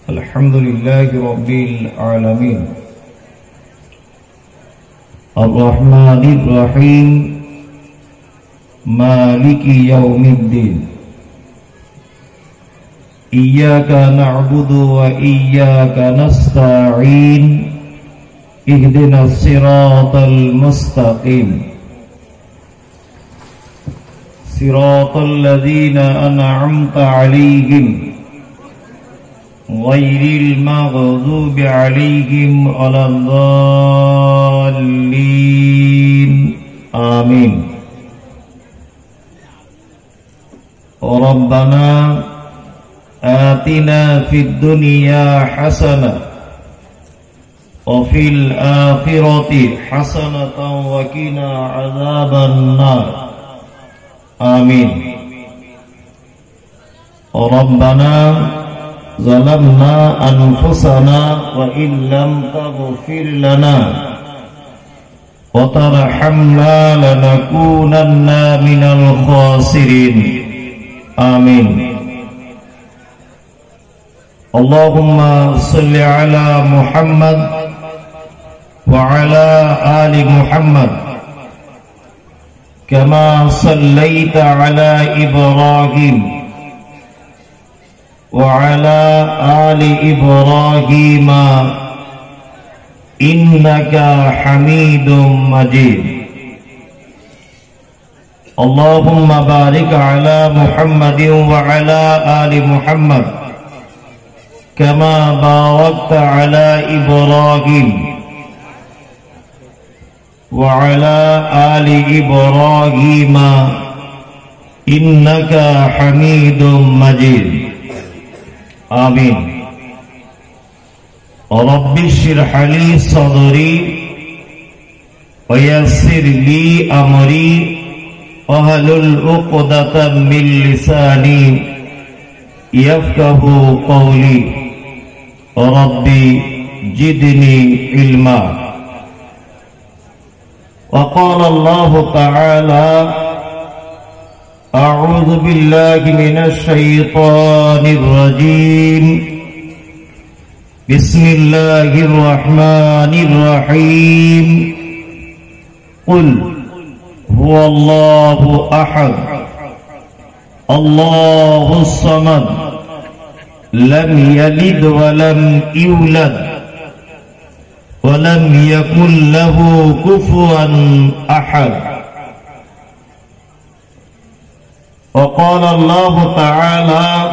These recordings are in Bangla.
الحمد لله رب العالمين الرحمن الرحيم مالك يوم الدين إياك نعبد وإياك نستعين اهدنا الصراط المستقيم صراط الذين أنعمت عليهم غير المغضوب عليهم ولا الضالين آمين ربنا آتنا في الدنيا حسنة وفي الآخرة حسنة وقنا عذاب النار آمين ربنا ظلمنا أنفسنا وإن لم تغفر لنا وترحمنا لنكونن من الخاسرين آمين اللهم صل على محمد وعلى آل محمد كما صليت على إبراهيم وعلى آل إبراهيم إنك حميد مجيد اللهم بارك على محمد وعلى آل محمد كما باركت على إبراهيم وعلى آل إبراهيم إنك حميد مجيد آمين رب اشرح لي صدري ويسر لي أمري واحلل عقدة من لساني يفقه قولي ربي زدني علما وقال الله تعالى أعوذ بالله من الشيطان الرجيم بسم الله الرحمن الرحيم قل هو الله أحد الله الصمد لم يلد ولم يولد ولم يكن له كفوا أحد وقال الله تعالى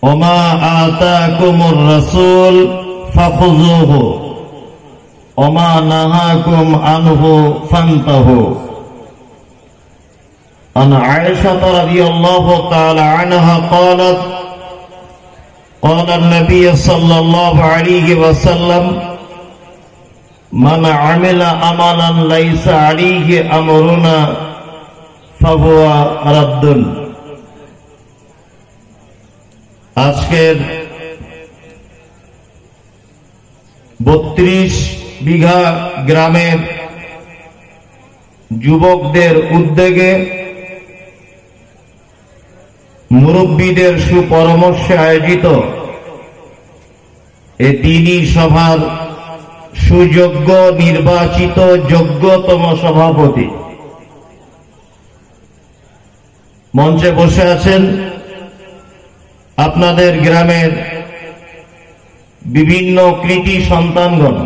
وما آتاكم الرسول فخذوه وما نهاكم عنه فانتهوا عن عائشة رضي الله تعالى عنها قالت قال النبي صلى الله عليه وسلم من عمل عملا ليس عليه أمرنا فهو رد আজকের 32 বিঘা গ্রামের যুবকদের উদ্যোগে মুরব্বীদের সুপরামর্শে আয়োজিত এই দ্বীনি সভার সুযোগ্য নির্বাচিত যোগ্যতম সভাপতি মঞ্চে বসে আছেন আপনাদের গ্রামের বিভিন্ন কৃতি সন্তানগণ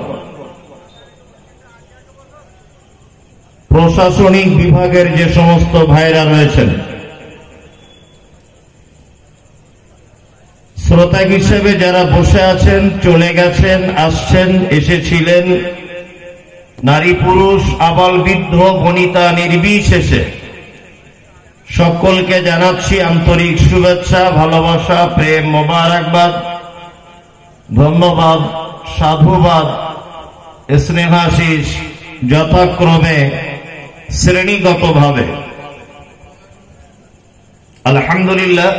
প্রশাসনিক বিভাগের যে সমস্ত ভাইরা রয়েছেন শ্রোতা হিসেবে যারা বসে আছেন চলে গেছেন আসছেন এসেছিলেন নারী পুরুষ আবাল বৃদ্ধ বনিতা নির্বিশেষে সকলকে জানাচ্ছি আন্তরিক শুভেচ্ছা ভালোবাসা প্রেম মোবারকবাদ ধন্যবাদ সাধুবাদ স্নেহাশিস যথাক্রমে শ্রেণীগতভাবে আলহামদুলিল্লাহ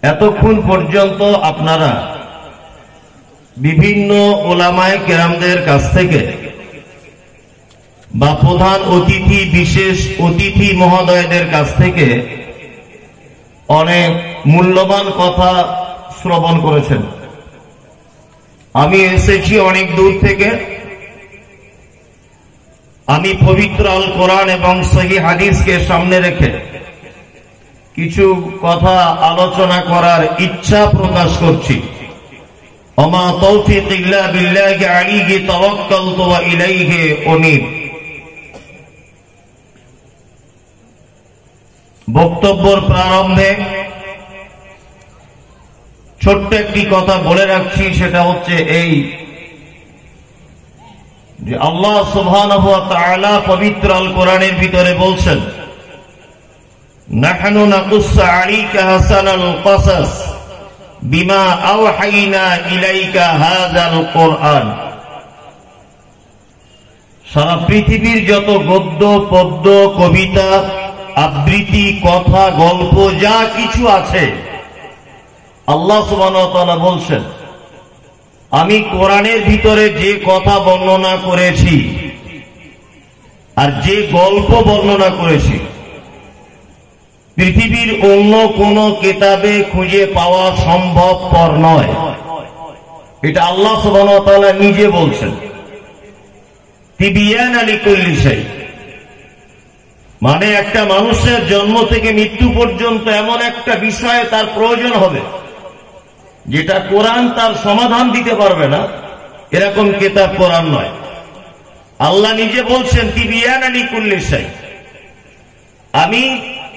এতক্ষণ পর্যন্ত আপনারা বিভিন্ন ওলামায়ে কেরামদের কাছ থেকে বা প্রধান অতিথি বিশেষ অতিথি মহোদয়দের কাছ থেকে অনেক মূল্যবান কথা শ্রবণ করেছেন। আমি এসেছি অনেক দূর থেকে। আমি পবিত্র আল কোরআন এবং সহিহ হাদিসকে সামনে রেখে কিছু কথা আলোচনা করার ইচ্ছা প্রকাশ করছি। ওমা তৌফিক ইল্লা বিল্লাহি আলাইহি তাওয়াক্কালতু ওয়া ইলাইহি উনীব। বক্তব্যের প্রারম্ভে ছোট্ট একটি কথা বলে রাখছি, সেটা হচ্ছে এই যে আল্লাহ সুবহানাহু ওয়া তাআলা পবিত্র আল কোরআনের ভিতরে বলছেন, নাহনু নাকুসসু আলাইকা হাসানাল কসাস বিমা আওহাইনা ইলাইকা হাযাল কোরআন। সারা পৃথিবীর যত গদ্য পদ্য কবিতা আবৃত্তি কথা গল্প যা কিছু আছে, আল্লাহ সুবহানাহু ওয়া তাআলা বলছেন আমি কোরআনের ভিতরে যে কথা বর্ণনা করেছি আর যে গল্প বর্ণনা করেছি পৃথিবীর অন্য কোন কিতাবে খুঁজে পাওয়া সম্ভবপর নয়। এটা আল্লাহ সুবহানাহু ওয়া তাআলা নিজে বলছেন। তিবিয়ানা লিকুল্লি শাই, মানে একটা মানুষের জন্ম থেকে মৃত্যু পর্যন্ত এমন একটা বিষয়ে তার প্রয়োজন হবে যেটা কোরআন তার সমাধান দিতে পারবে না, এরকম কিতাব কোরআন নয়। আল্লাহ নিজে বলছেন তিবিয়ানা লিকুল্লি শাই, আমি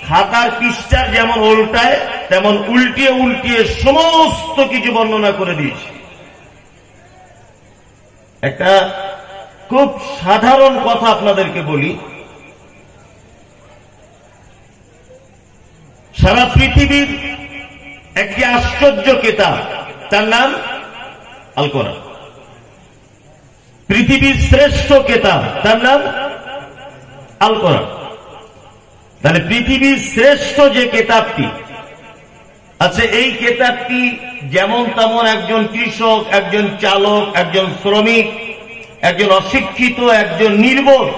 খাতার পৃষ্ঠার যেমন উল্টায় তেমন উল্টিয়ে উল্টিয়ে সমস্ত কিছু বর্ণনা করে দিয়েছি। একটা খুব সাধারণ কথা আপনাদেরকে বলি, সারা পৃথিবীর একটি আশ্চর্য কিতাব, তার নাম আল কোরআন। পৃথিবীর শ্রেষ্ঠ কিতাব, তার নাম আল কোরআন। তাহলে পৃথিবীর শ্রেষ্ঠ যে কিতাবটি আছে, এই কিতাবটি যেমন তেমন একজন কৃষক, একজন চালক, একজন শ্রমিক, একজন অশিক্ষিত, একজন নির্বোধ,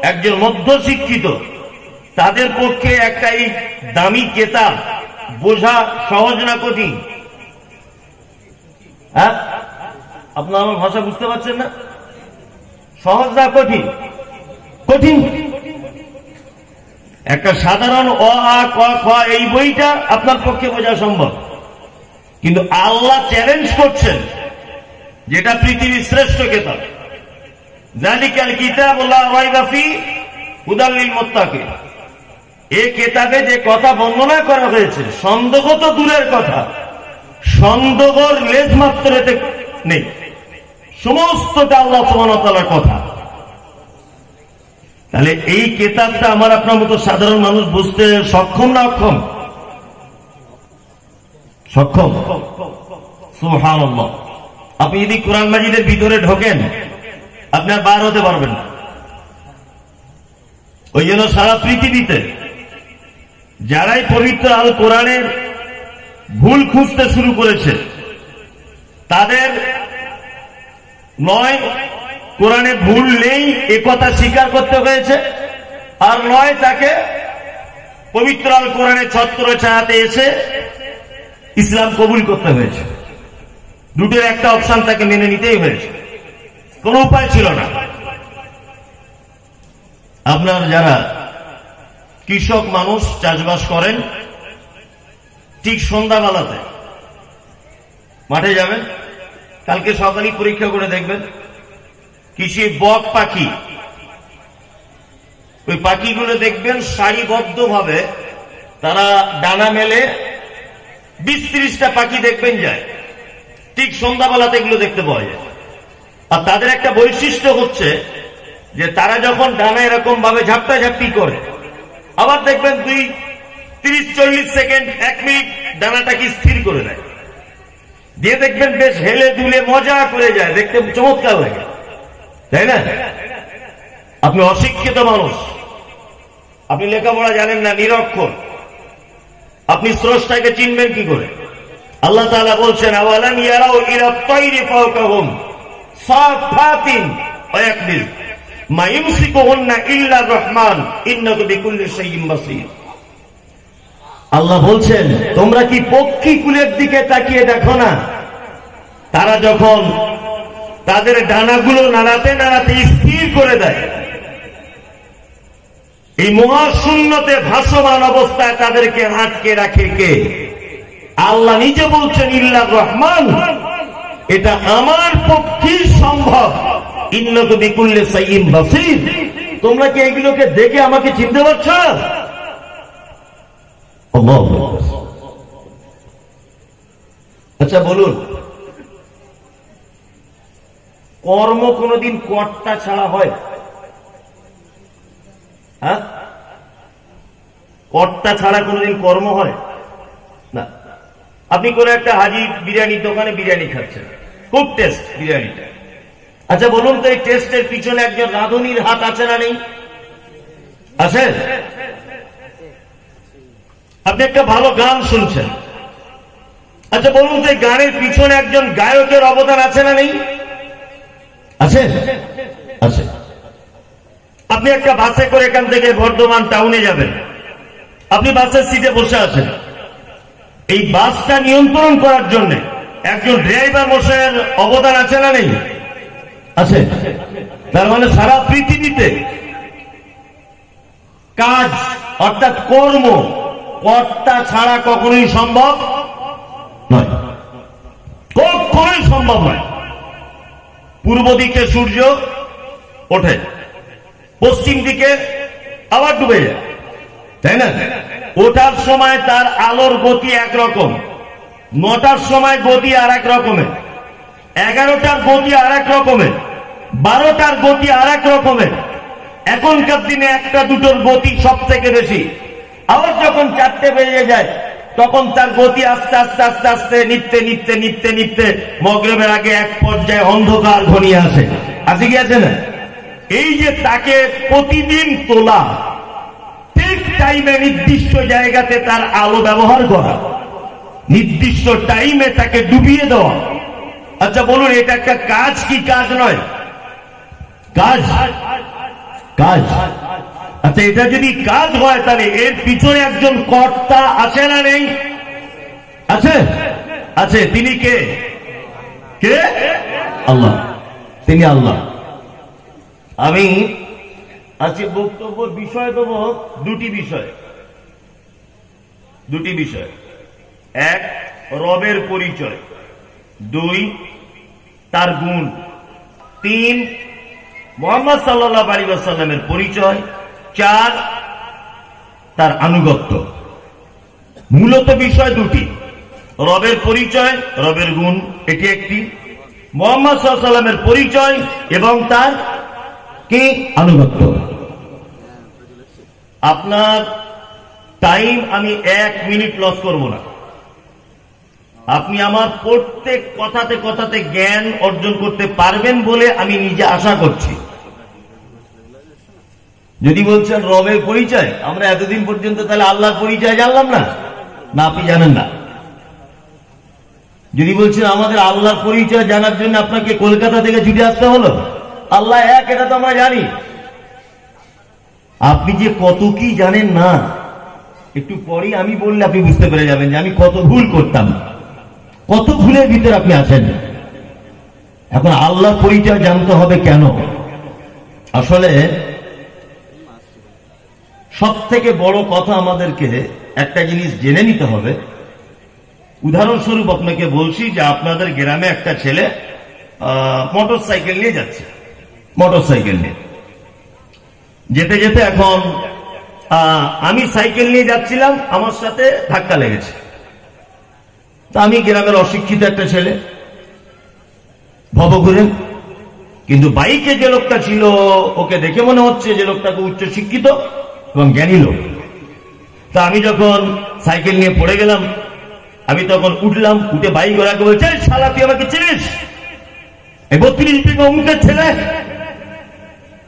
একজন মধ্যশিক্ষিত, তাদের পক্ষে একটা এই দামি কিতাব বোঝা সহজ না কঠিন? হ্যাঁ, আপনার আমার ভাষা বুঝতে পারছেন না? সহজ না কঠিন? কঠিন। একটা সাধারণ অ আ ক খ এই বইটা আপনার পক্ষে বোঝা সম্ভব, কিন্তু আল্লাহ চ্যালেঞ্জ করছেন যেটা পৃথিবীর শ্রেষ্ঠ কিতাব। যালিকাল কিতাবু লা রাইবা ফি হুদাল লিল মুত্তাকিন। এই কিতাবে যে কথা বর্ণনা করা হয়েছে, সন্দেহ তো দূরের কথা, সন্দেহর লেজ মাত্র এতে নেই, সমস্তটা আল্লাহ সুবহানাহু ওয়া তাআলার কথা। তাহলে এই কিতাবটা আমার আপনার মতো সাধারণ মানুষ বুঝতে সক্ষম না অক্ষম? সক্ষম। সুবহানাল্লাহ। আপনি যদি কোরআন মাজিদের ভিতরে ঢোকেন আপনি আর বার হতে পারবেন না। ওই জন্য সারা পৃথিবীতে যারাই পবিত্র আল কোরআনের ভুল খুঁজতে শুরু করেছে, তাদের নয় কোরআনে ভুল নেই এ কথা স্বীকার করতে হয়েছে, আর নয় তাকে পবিত্র আল কোরআনের ছত্র ছায়াতে এসে ইসলাম কবুল করতে হয়েছে। দুটোর একটা অপশন তাকে মেনে নিতেই হয়েছে, কোনো উপায় ছিল না। আপনার যারা কৃষক মানুষ চাষবাস করেন, ঠিক সন্ধ্যাবেলাতে মাঠে যাবেন, কালকে সকালে পরীক্ষা করে দেখবেন কৃষি বক পাখি, ওই পাখিগুলো দেখবেন সারিবদ্ধ ভাবে তারা ডানা মেলে 20-30টা পাখি দেখবেন যায়, ঠিক সন্ধ্যাবেলাতে এগুলো দেখতে পাওয়া যায়। আর তাদের একটা বৈশিষ্ট্য হচ্ছে যে তারা যখন ডানা এরকম ভাবে ঝাপটা ঝাপটি করে, আবার দেখবেন 30-40 সেকেন্ড 1 মিনিট ডানাটাকে স্থির করে দেয়, দিয়ে দেখবেন বেশ হেলে দুলে মজা করে যায়, দেখতে চমৎকার লাগে, তাই না? আপনি অশিক্ষিত মানুষ, আপনি লেখাপড়া জানেন না, নিরক্ষর, আপনি স্রষ্টাকে চিনবেন কি করে? আল্লাহ তাআলা বলছেন আওয়ালাম ইয়ারাউ ইলা তাইরি ফাওকাহুম সাফাতিন ওয়া ইয়াকবিল মা ইমসিকুহুন্না ইল্লা রহমান ইন্নাহু বিকুল্লি শাইইন বাসীর। আল্লাহ বলছেন, তোমরা কি পক্ষী কুলের দিকে তাকিয়ে দেখো না, তারা যখন তাদের ডানাগুলো নাড়াতে নাড়াতে স্থির করে দেয়, এই মহাশূন্যতে ভাসমান অবস্থায় তাদেরকে আটকে রাখে কে? আল্লাহ নিজে বলছেন, ইল্লার রহমান, এটা আমার পক্ষেই সম্ভব। ইন্নাকা বিকুল্লি শাইইন বাসীর, তোমরা কি এগুলোকে দেখে আমাকে চিনতে পারছো? আচ্ছা বলুন, কর্ম কোনদিন কর্তা ছাড়া হয়? হ্যাঁ, কর্তা ছাড়া কোনদিন কর্ম হয় না। আপনি কোন একটা হাজি বিরিয়ানির দোকানে বিরিয়ানি খাচ্ছেন, খুব টেস্ট বিরিয়ানিটা। আচ্ছা বলুন তো, এই টেস্টের পিছনে একজন রাঁধুনির হাত আছে না নেই? আছে। আপনি একটা ভালো গান শুনছেন, আচ্ছা বলুন তো, এই গানের পিছনে একজন গায়কের অবদান আছে না নেই? আছে, আছে। আপনি একটা বাসে করে এখান থেকে বর্ধমান টাউনে যাবেন, আপনি বাসের সিটে বসে আছেন, এই বাসটা নিয়ন্ত্রণ করার জন্য একজন ড্রাইভার মশাইয়ের অবদান আছে না নেই? আছে। তার মানে সারা পৃথিবীতে কাজ অর্থাৎ কর্ম কর্তা ছাড়া কখনোই সম্ভব নয়, কখনোই সম্ভব নয়। পূর্ব দিকে সূর্য ওঠে, পশ্চিম দিকে আবার ডুবে যায়, তাই না? ওঠার সময় তার আলোর গতি একরকম, 9টার সময় গতি আর এক রকমের, 11টার গতি আর এক রকমের, 12টার গতি আর এক রকমের। এখনকার দিনে 1টা 2টোর গতি সব থেকে বেশি। আবার যখন 4টে বেজে যায় তখন তার গতি আস্তে আস্তে আস্তে আস্তে নিত্যে নিত্যে নিত্যে নিত্যে মগরিবের আগে এক পর্যায়ে অন্ধকার ঘনিয়ে আসে। আছে কি আছে না? এই যে তাকে প্রতিদিন তোলা, ঠিক টাইমে নির্দিষ্ট জায়গাতে তার আলো ব্যবহার করা, নির্দিষ্ট টাইমে তাকে ডুবিয়ে দেওয়া, আচ্ছা বলুন এটা একটা কাজ কি কাজ নয়? কাজ, কাজ। আচ্ছা এটা যদি কাজ হয় তাহলে এর পিছনে একজন কর্তা আছে না নেই? আছে, আছে। তিনি কে? কে? আল্লাহ। তিনি আল্লাহ। আমি আজকে বক্তব্য বিষয় দেব দুটি বিষয়, দুটি বিষয়। এক, রবের পরিচয়। 2, তার গুণ। 3, মুহাম্মদ সাল্লাল্লাহু আলাইহি ওয়াসাল্লামের পরিচয়। 4, তার আনুগত্য। মূলত বিষয় দুটি, রবের পরিচয়, রবের গুণ, এটি একটি, মুহাম্মদ সাল্লাল্লাহু আলাইহি ওয়াসাল্লামের পরিচয় এবং তার কি আনুগত্য। আপনার টাইম আমি 1 মিনিট লস করব না। আপনি আমার প্রত্যেক কথাতে কথাতে জ্ঞান অর্জন করতে পারবেন বলে আমি নিজে আশা করছি। যদি বলছেন রবের পরিচয়, আমরা এতদিন পর্যন্ত তাহলে আল্লাহর পরিচয় জানলাম না, না আপনি জানেন না। যদি বলছেন আমাদের আল্লাহর পরিচয় জানার জন্য আপনাকে কলকাতা থেকে ছুটে আসতে হলো, আল্লাহ এক, এটা তো আমরা জানি। আপনি যে কত কি জানেন না, একটু পরেই আমি বললে আপনি বুঝতে পেরে যাবেন যে আমি কত ভুল করতাম, কত ভুলের ভিতরে আপনি আছেন। এখন আল্লাহর পরিচয় জানতে হবে কেন? আসলে সব থেকে বড় কথা আমাদেরকে একটা জিনিস জেনে নিতে হবে। উদাহরণস্বরূপ আপনাকে বলছি যে আপনাদের গ্রামে একটা ছেলে মোটর সাইকেল নিয়ে যাচ্ছে, মোটর সাইকেল নিয়ে যেতে যেতে এখন আমি সাইকেল নিয়ে যাচ্ছিলাম, আমার সাথে ধাক্কা লেগেছে। তা আমি গ্রামের অশিক্ষিত একটা ছেলে, ভবঘুরে, কিন্তু বাইকে যে লোকটা ছিল ওকে দেখে মনে হচ্ছে যে লোকটাকে উচ্চ শিক্ষিত এবং জ্ঞানী লোক। তা আমি যখন সাইকেল নিয়ে পড়ে গেলাম, আমি তখন উঠলাম, উঠে বাইক ওরাকে বলছে, শালা তুই আমাকে চিনিস? এই 32 থেকে অমুকের ছেলে,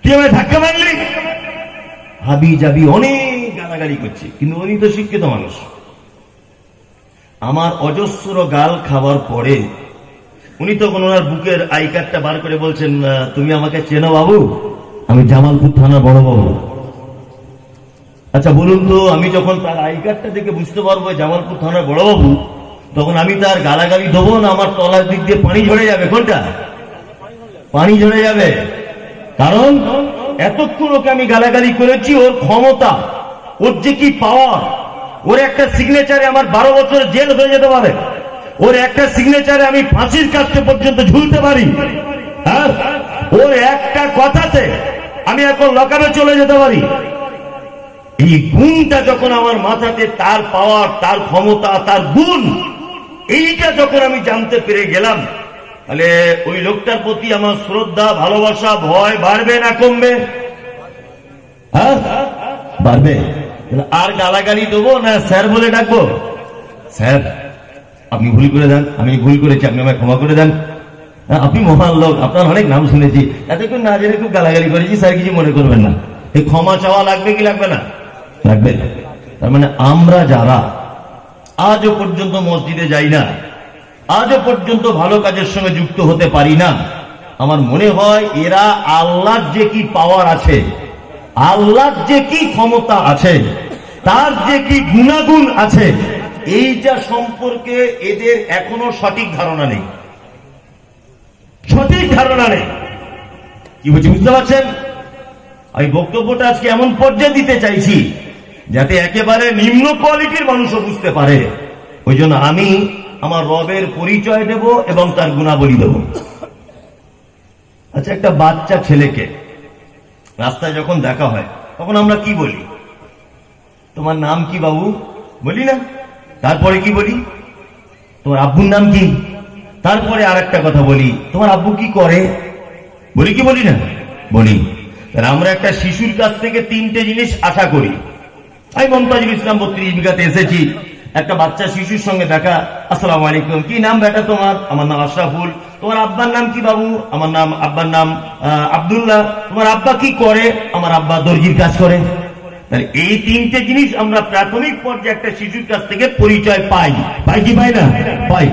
তুই আমায় ধাক্কা মারলি? হাবি জাবি অনেক গালাগালি করছে, কিন্তু উনি তো শিক্ষিত মানুষ। আমার অজস্র গাল খাওয়ার পরে উনি তখন ওনার বুকের আই কার্ডটা বার করে বলছেন, তুমি আমাকে চেনো বাবু? আমি জামালপুর থানার বড় বাবু। আচ্ছা বলুন তো, আমি যখন তার আই কার্ডটা দেখে বুঝতে পারবো জামালপুর থানার বড়বাবু, তখন আমি তার গালাগালি দেবো না আমার তলার দিক দিয়ে পানি ঝরে যাবে? কোনটা? পানি ঝরে যাবে। কারণ এতক্ষণ ওকে আমি গালাগালি করেছি, ওর ক্ষমতা, ওর যে কি পাওয়ার, ওর একটা সিগনেচারে আমার 12 বছর জেল হয়ে যেতে পারে, ওর একটা সিগনেচারে আমি ফাঁসির কাছে পর্যন্ত ঝুলতে পারি, হ্যাঁ, ওর একটা কথাতে আমি এখন লকাপে চলে যেতে পারি। এই গুণটা যখন আমার মাথাতে, তার পাওয়ার, তার ক্ষমতা, তার গুণ, এইটা যখন আমি জানতে পেরে গেলাম, তাহলে ওই লোকটার প্রতি আমার শ্রদ্ধা, ভালোবাসা, ভয় বাড়বে না কমবে? হ্যাঁ, বাড়বে। আর গালাগালি দেবো না স্যার বলে ডাকবো? স্যার আপনি ভুল করে দেন, আমি ভুল করেছি, আপনি আমায় ক্ষমা করে দেন, আপনি মহান লোক, আপনার অনেক নাম শুনেছি, এতক্ষণ না জেনে খুব গালাগালি করেছি স্যার, কিছু মনে করবেন না। এই ক্ষমা চাওয়া লাগবে কি লাগবে না? লাগবে। তার মানে আমরা যারা আজও পর্যন্ত মসজিদে যাই না, আজও পর্যন্ত ভালো কাজের সঙ্গে যুক্ত হতে পারি না, আমার মনে হয় এরা আল্লাহর যে কি পাওয়ার আছে, আল্লাহর যে কি ক্ষমতা আছে, তার যে কি গুণাগুণ আছে, এইটা সম্পর্কে এদের এখনো সঠিক ধারণা নেই। সঠিক ধারণা নেই। কি বলছি বুঝতে পারছেন? আমি বক্তব্যটা আজকে এমন পর্যায়ে দিতে চাইছি যাতে একেবারে নিম্ন কোয়ালিটির মানুষও বুঝতে পারে। ওই জন্য আমি আমার রবের পরিচয় দেব এবং তার গুণাবলী দেব। আচ্ছা, একটা বাচ্চা ছেলেকে রাস্তায় যখন দেখা হয় তখন আমরা কি বলি? তোমার নাম কি বাবু? বলি না? তারপরে কি বলি? তোমার আব্বুর নাম কি? তারপরে আর একটা কথা বলি, তোমার আব্বু কি করে? বলি কি বলি না? বলি। তাহলে আমরা একটা শিশুর কাছ থেকে 3টে জিনিস আশা করি। আমি মমতাজুল ইসলাম 32 বিঘাতে এসেছি, একটা বাচ্চা শিশুর সঙ্গে দেখা, আসসালামু আলাইকুম, কি নাম বেটা তোমার? আমার নাম আশরাফুল। তোমার আব্বার নাম কি বাবু? আমার নাম, আব্বার নাম আব্দুল্লাহ। তোমার আব্বা কি করে? আমার আব্বা দর্জির কাজ করে। তাহলে এই 3টে জিনিস আমরা প্রাথমিক পর্যায়ে একটা শিশুর কাছ থেকে পরিচয় পাই। পাই কি পাই না? পাই।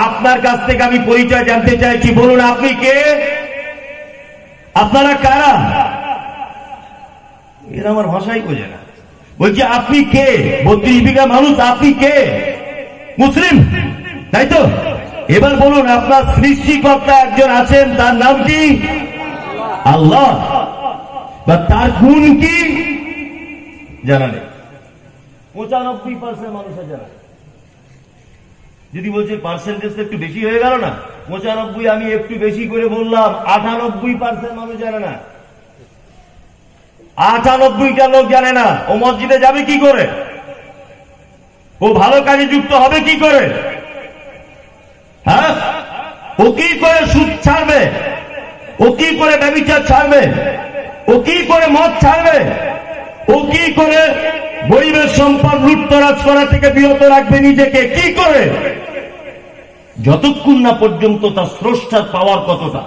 আপনার কাছ থেকে আমি পরিচয় জানতে চাইছি, বলুন আপনি কে? আপনারা কারা? এরা আমার ভাষাই বোঝে না। বলছি আপনি কে? 32 বিঘা মানুষ, আপনি কে? মুসলিম, তাই তো? এবার বলুন, আপনার সৃষ্টিকর্তা একজন আছেন, তার নাম কি? আল্লাহ। বা তার গুণ কি জানা নেই। 95% মানুষের জানা নেই। যদি বলছে পার্সেন্টেজ একটু বেশি হয়ে গেল না, 95 আমি একটু বেশি করে বললাম, 98% মানুষ জানে না। 98টা লোক জানে না। ও মসজিদে যাবে কি করে? ও ভালো কাজে যুক্ত হবে কি করে? হ্যাঁ, ও কি করে সুদ ছাড়বে? ও কি করে ব্যভিচার ছাড়বে? ও কি করে মদ ছাড়বে? ও কি করে গরিবের সম্পদ লুটতরাজ করা থেকে বিরত রাখবে নিজেকে? কি করে? যতক্ষণ না পর্যন্ত তার স্রষ্টার পাওয়ার কতটা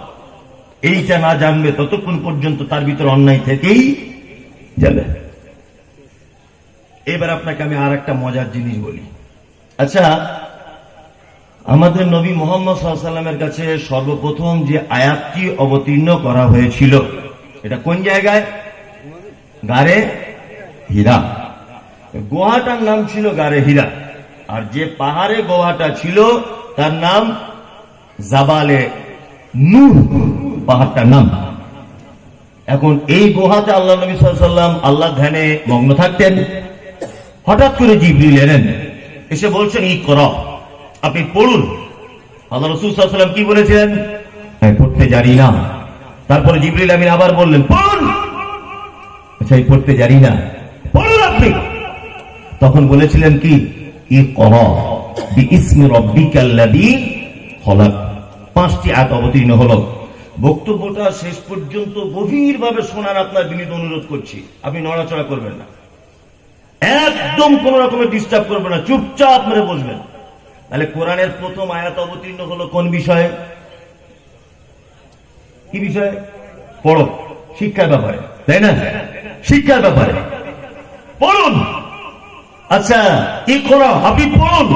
এইটা না জানবে, ততক্ষণ পর্যন্ত তার ভিতর অন্যায় থেকেই যাবে। এবার আপনাকে আমি আর একটা মজার জিনিস বলি। আচ্ছা, আমাদের নবী মুহাম্মদ সাল্লাল্লাহু আলাইহি ওয়াসাল্লামের কাছে সর্বপ্রথম যে আয়াতটি অবতীর্ণ করা হয়েছিল, এটা কোন জায়গায়? গারে হীরা। গুহাটার নাম ছিল গারে হীরা, আর যে পাহাড়ে গুহাটা ছিল তার নাম জাবালে নূর, পাহাড়টার নাম। এখন এই গুহাতে আল্লাহ নবী সাল্লাল্লাহু আলাইহি ওয়াসাল্লাম আল্লাহ ধ্যানে মগ্ন থাকতেন। হঠাৎ করে জিবরিল এলেন, এসে বলছেন ইকরা, আপনি পড়ুন। আল্লাহ রাসূল সাল্লাল্লাহু আলাইহি ওয়াসাল্লাম কি বলেছিলেন? আমি পড়তে জানি না। তারপরে জিবরিল আমিন আবার বললেন পড়ুন। আচ্ছা, এই পড়তে জানি না, পড়ুন আপনি। তখন বলেছিলেন কি? ইকরা বিইসমি রাব্বিকাল্লাযী খলাক। 5টি আয়াত অবতীর্ণ হলো। বক্তব্যটা শেষ পর্যন্ত গভীরভাবে শোনার আপনার বিনীত অনুরোধ করছি। আপনি নড়াচড়া করবেন না, একদম কোন রকমের ডিস্টার্ব করবেন না, চুপচাপ মেরে বসবেন। তাহলে কোরআনের প্রথম আয়াত অবতীর্ণ হলো কোন বিষয়ে? কি বিষয়ে? পড়ো, শিক্ষার ব্যাপারে, তাই না? শিক্ষার ব্যাপারে পড়ুন। আচ্ছা, ইকরা, আপনি পড়ুন।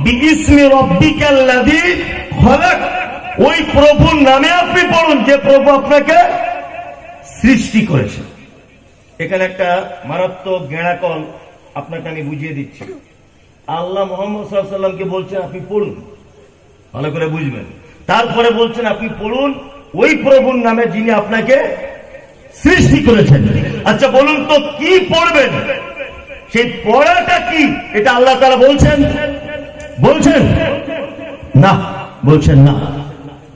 বিইসমি রাব্বিকাল্লাযী খলাক, ওই প্রভুর নামে আপনি পড়ুন যে প্রভু আপনাকে সৃষ্টি করেছে। এখানে একটা মারাত্মক গেঁড়াকল আপনাকে আমি বুঝিয়ে দিচ্ছি। আল্লাহ মুহাম্মদ সাল্লাল্লাহু আলাইহি ওয়াসাল্লামকে বলছেন আপনি পড়ুন, ভালো করে বুঝবেন। তারপরে বলছেন আপনি পড়ুন ওই প্রভুর নামে যিনি আপনাকে সৃষ্টি করেছেন। আচ্ছা বলুন তো কি পড়বেন, সেই পড়াটা কি? এটা আল্লাহ তাআলা বলছেন না, বলছেন না।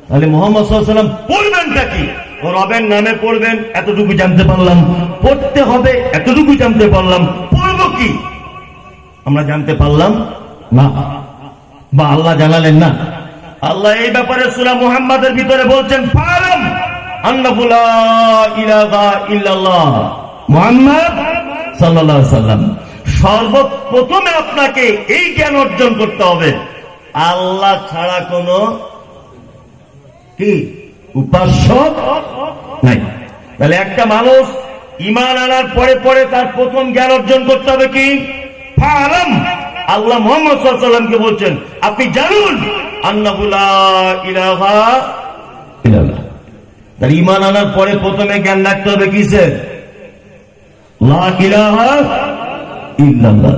তাহলে মুহাম্মদ সাল্লাল্লাহু আলাইহি ওয়াসাল্লাম পড়বেনটা কি? ও রবের নামে পড়বেন, এতটুকু জানতে পারলাম। পড়তে হবে, এতটুকু জানতে পারলাম। পড়বো কি আমরা জানতে পারলাম না, বা আল্লাহ জানালেন না। আল্লাহ এই ব্যাপারে সূরা মুহাম্মাদের ভিতরে বলছেন ফালাম আন্নাহু লা ইলাহা ইল্লাল্লাহ মুহাম্মদ সাল্লাল্লাহু আলাইহি ওয়াসাল্লাম। সর্বপ্রথমে আপনাকে এই জ্ঞান অর্জন করতে হবে আল্লাহ ছাড়া কোনো কি উপাস্য নাই। তাহলে একটা মানুষ ঈমান আনার পরে পরে তার প্রথম জ্ঞান অর্জন করতে হবে কি? ফালাম। আল্লাহ মুহাম্মদ সাল্লাল্লাহু আলাইহি ওয়াসাল্লামকে বলছেন আপনি জানুন আন্নাহু লা ইলাহা ইল্লাল্লাহ। তাহলে ঈমান আনার পরে প্রথমে জ্ঞান রাখতে হবে কিসের? লা ইলাহা ইল্লাল্লাহ।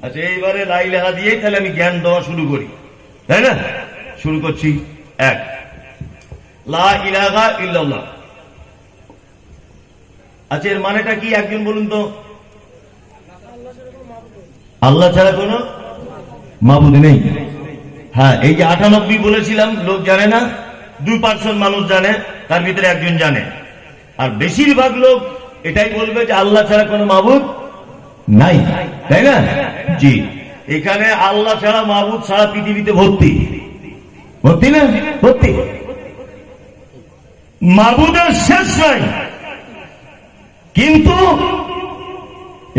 আচ্ছা এইবারে লা ইলাহা দিয়ে তাহলে আমি জ্ঞান দেওয়া শুরু করি, তাই না? শুরু করছি। এক, লা ইলাহা ইল্লাল্লাহ। আচ্ছা এর মানেটা কি একজন বলুন তো? আল্লাহ ছাড়া কোনো মাবুদ নেই। হ্যাঁ, এই যে 98 বলেছিলাম লোক জানে না, 2% মানুষ জানে, তার ভিতরে একজন জানে। আর বেশিরভাগ লোক এটাই বলবে যে আল্লাহ ছাড়া কোনো মাবুদ নাই, তাই না? জি, এখানে আল্লাহ ছাড়া মাবুদ ছাড়া পৃথিবীতে ভর্তি, ভর্তি না? ভর্তি। মাবুদের শেষ নাই, কিন্তু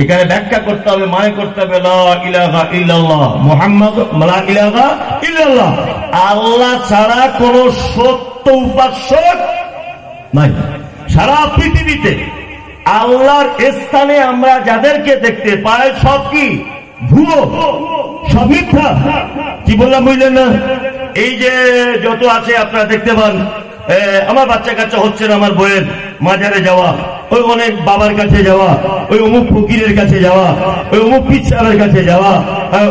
এখানে ব্যাখ্যা করতে হবে, মানে করতে হবে লা ইলাহা ইল্লাল্লাহ মুহাম্মদ লা ইলাহা ইল্লাল্লাহ। আল্লাহ ছাড়া কোন সত্য উপাস্য নাই সারা পৃথিবীতে। আল্লাহর স্থানে আমরা যাদেরকে দেখতে পাই সব কি ভুয়ো, সব মিথ্যা। কি বললাম বুঝলেন না? এই যে যত আছে আপনারা দেখতে পান, আমার বাচ্চা কাচ্চা হচ্ছে না, আমার বইয়ের মাজারে যাওয়া, ওই অনেক বাবার কাছে যাওয়া, ওই অমুক ফকিরের কাছে যাওয়া, ওই অমুক পীর সাহেবের কাছে যাওয়া,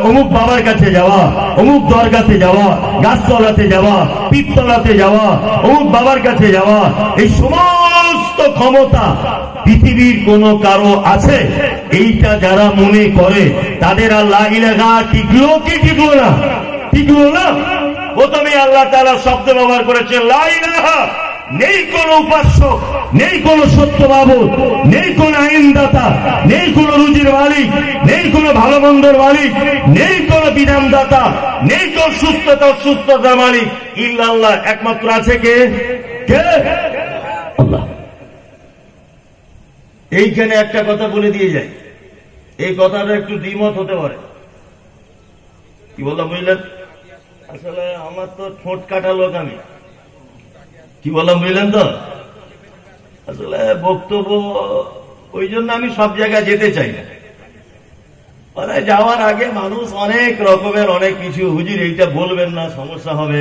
অমুক বাবার কাছে যাওয়া, অমুক দরগাতে যাওয়া, গাছতলাতে যাওয়া, পীরতলাতে যাওয়া, অমুক বাবার কাছে যাওয়া, এই সমস্ত ক্ষমতা পৃথিবীর কোন কারো আছে? এইটা যারা মনে করে তাদের আর লা ইলাহা টিকলো কি টিকলো না? টিকলো না। প্রথমে আল্লাহ তাআলা শব্দ ব্যবহার করেছেন লা ইলাহা, নেই কোন উপাস্য, নেই কোন সত্য মাবুদ, নেই কোন আইনদাতা, নেই কোন রুজির মালিক, নেই কোন ভালো মন্দের মালিক, নেই কোন বিধানদাতা, নেই কোন সুস্থতা অসুস্থতার মালিক ইল্লাল্লাহ। একমাত্র আছে কে? কে? আল্লাহ। এইখানে একটা কথা বলে দিয়ে যায়, এই কথাটা একটু দ্বিমত হতে পারে। কি বললাম বুঝলেন? আসলে আমার তো ঠোঁট কাটা লোক, আমি কি বললাম বুঝলেন তো? আসলে বক্তব্য ওই জন্য আমি সব জায়গায় যেতে চাই না। মানে যাওয়ার আগে মানুষ অনেক রকমের অনেক কিছু, হুজুর এইটা বলবেন না সমস্যা হবে,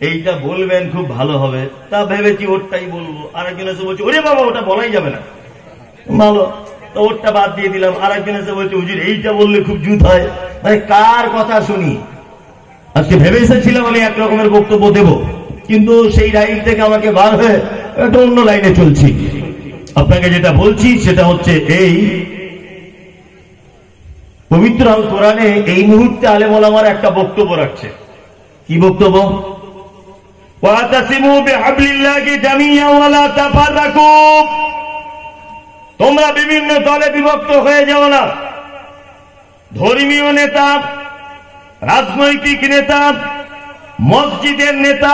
এইটা বলবেন খুব ভালো হবে, তা ভেবেছি ওরটাই বলবো। আরেকজন এসে বলছে ওরে বাবা ওটা বলাই যাবে না, ভালো, তো ওরটা বাদ দিয়ে দিলাম। আরেকজন এসে বলছে হুজুর এইটা বললে খুব জুত হয়। মানে কার কথা শুনি? আজকে ভেবে এসেছিলাম আমি এক রকমের বক্তব্য দেব, কিন্তু সেই লাইন থেকে আমাকে বার হয়ে একটা অন্য লাইনে চলছি। আপনাকে যেটা বলছি সেটা হচ্ছে এই পবিত্র আল কোরআনে এই মুহূর্তে আলেম ওলামার একটা বক্তব্য রাখছে। কি বক্তব্য? ওয়াতাসিমু বিহাবলিল্লাহি জামিআন ওয়া লা তাফাররাকু। তোমরা বিভিন্ন দলে বিভক্ত হয়ে যাও না। ধর্মীয় নেতা, রাজনৈতিক নেতা, মসজিদের নেতা,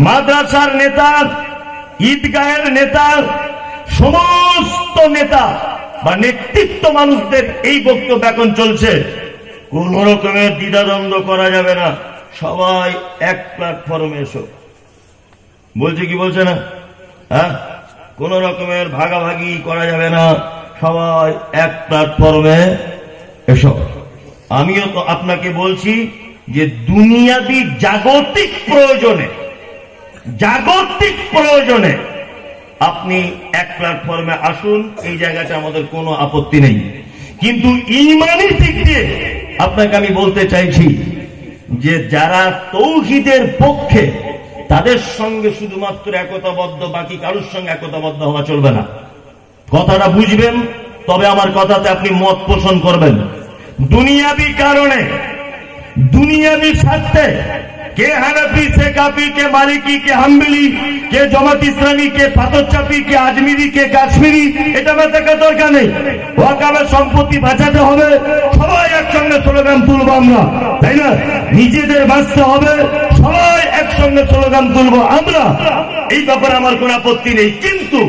মাদ্রাসার নেতা, ঈদগাহের নেতা, সমস্ত নেতা বা নেতৃত্ব মানুষদের এই বক্তব্য এখন চলছে। কোন রকমের দ্বিধাদ্বন্দ্ব করা যাবে না, সবাই এক প্ল্যাটফর্মে এসো। বলছে কি বলছে না? হ্যাঁ, কোন রকমের ভাগাভাগি করা যাবে না, সবাই এক প্ল্যাটফর্মে এসো। আমিও তো আপনাকে বলছি যে দুনিয়াবি জাগতিক প্রয়োজনে আপনি এক প্ল্যাটফর্মে আসুন, এই জায়গাটা আমাদের কোনো আপত্তি নেই। কিন্তু ঈমানি দিক দিয়ে আপনাকে আমি বলতে চাইছি যে যারা তৌহিদের পক্ষে তাদের সঙ্গে শুধুমাত্র একতাবদ্ধ, বাকি কারোর সঙ্গে একতাবদ্ধ হওয়া চলবে না। কথাটা বুঝবেন, তবে আমার কথাতে আপনি মত পোষণ করবেন। দুনিয়াবি কারণে, দুনিয়াবি স্বার্থে কে হানাফি, কে কাফি, কে মালিকি, কে হাম্বলি, কে জামাত ইসলামী, কে পাথরচাপি, কে আজমিরি, কে কাশ্মীরি, এটা দেখার দরকার নেই। ওয়াকাবের সম্পত্তি বাঁচাতে হবে, সবাই একসঙ্গে স্লোগান তুলবো আমরা, তাই না? নিজেদের বাঁচতে হবে, সবাই একসঙ্গে স্লোগান তুলবো আমরা। এই ব্যাপারে আমার কোন আপত্তি নেই। কিন্তু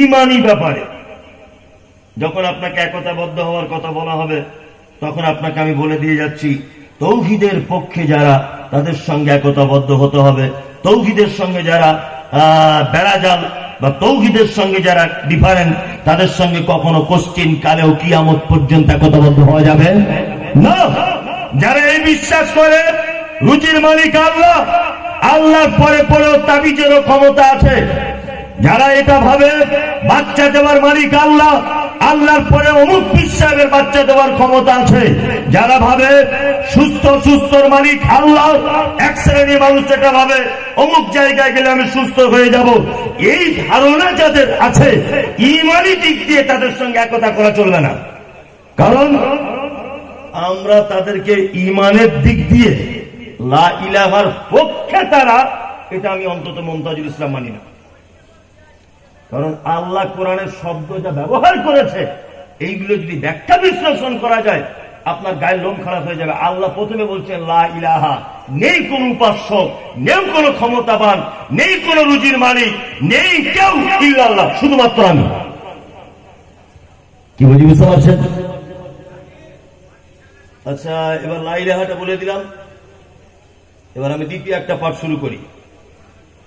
ঈমানি ব্যাপারে যখন আপনাকে একতাবদ্ধ হওয়ার কথা বলা হবে, তখন আপনাকে আমি বলে দিয়ে যাচ্ছি, তৌহিদের পক্ষে যারা তাদের সঙ্গে একতাবদ্ধ হতে হবে। তৌহিদের সঙ্গে যারা বেড়াজাল বা তৌহিদের সঙ্গে যারা ডিফারেন্ট, তাদের সঙ্গে কখনো কোশ্চিন কালেও কিয়ামত পর্যন্ত একতাবদ্ধ হওয়া যাবে না। যারা এই বিশ্বাস করে রুজির মালিক আল্লাহ, আল্লাহর পরে পরেও তাবিজেরও ক্ষমতা আছে, যারা এটা ভাবে বাচ্চা দেওয়ার মালিক আল্লাহ, আল্লাহর পরে অমুক বিশ্বাসের বাচ্চা দেওয়ার ক্ষমতা আছে, যারা ভাবে সুস্থর মালিক আল্লাহ, এক শ্রেণী মানুষ এটা ভাবে অমুক জায়গায় গেলে আমি সুস্থ হয়ে যাব, এই ধারণা যাদের আছে, ঈমানি দিক দিয়ে তাদের সঙ্গে একতা করা চলবে না। কারণ আমরা তাদেরকে ঈমানের দিক দিয়ে লা ইলাহার পক্ষে তারা, এটা আমি অন্তত মুমতাজুল ইসলাম মানি না। কারণ আল্লাহ কোরআনের শব্দ যা ব্যবহার করেছে, এইগুলো যদি ব্যাখ্যা বিশ্লেষণ করা যায়, আপনার গায়ের লোম খারাপ হয়ে যাবে। আল্লাহ প্রথমে বলছেন লা ইলাহা, নেই কোন উপাস্য, নেই কোন ক্ষমতাবান, নেই কোন রুজির মালিক, নেই কেউ ইল্লাল্লাহ, শুধুমাত্র আমি। কি বুঝি, বুঝতে পারছেন? আচ্ছা, এবার লা ইলাহাটা বলে দিলাম, এবার আমি দ্বিতীয় একটা পাঠ শুরু করি।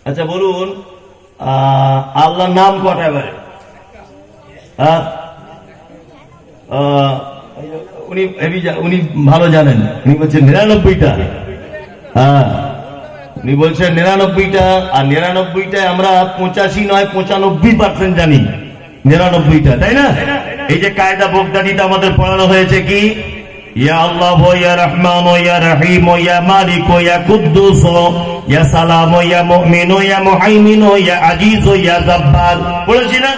আচ্ছা বলুন, আল্লাহর নাম কটা? এবারে উনি ভালো জানেন, উনি বলছেন 99টা। উনি বলছেন 99টা, আর 99টায় আমরা 85 নয় 95% জানি 99টা, তাই না? এই যে কায়দা বগদাদিতে আমাদের পড়ানো হয়েছে কি, ইয়া আল্লাহ, ইয়া রহমান, ইয়া রহিম, ইয়া মালিক, ইয়া কুদ্দুস, ইয়া সালাম, ইয়া মুমিন, ইয়া মুহাইমিন, ইয়া আজিজ, ইয়া জব্বার, বলেছি না?